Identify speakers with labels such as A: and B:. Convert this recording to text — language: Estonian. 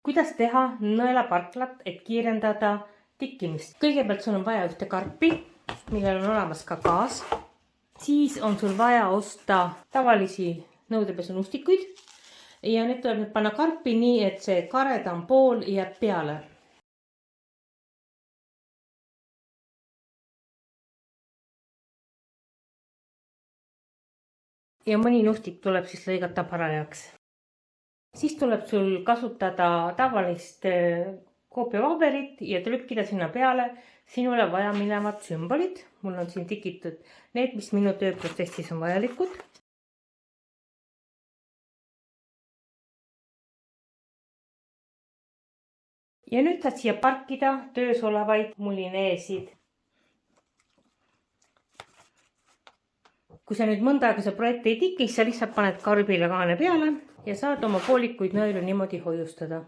A: Kuidas teha nõelaparklat, et kiirendada tikkimist? Kõigepealt sul on vaja ühte karpi, millel on olemas ka gaas. Siis on sul vaja osta tavalisi nõudepesunustikuid ja need tuleb nüüd panna karpi nii, et see karedam pool jääb peale. Ja mõni nustik tuleb siis lõigata parajaks. Siis tuleb sul kasutada tavalist koopiapaberit ja trükkida sinna peale sinule vaja minevad sümbolid. Mul on siin tikitud need, mis minu tööprotsessis on vajalikud. Ja nüüd saad siia parkida töös olevaid mulineesid. Kui sa nüüd mõnda aega see projekt ei tikis, sa lihtsalt paned karbile kaane peale ja saad oma poolikuid nõelu niimoodi hoiustada.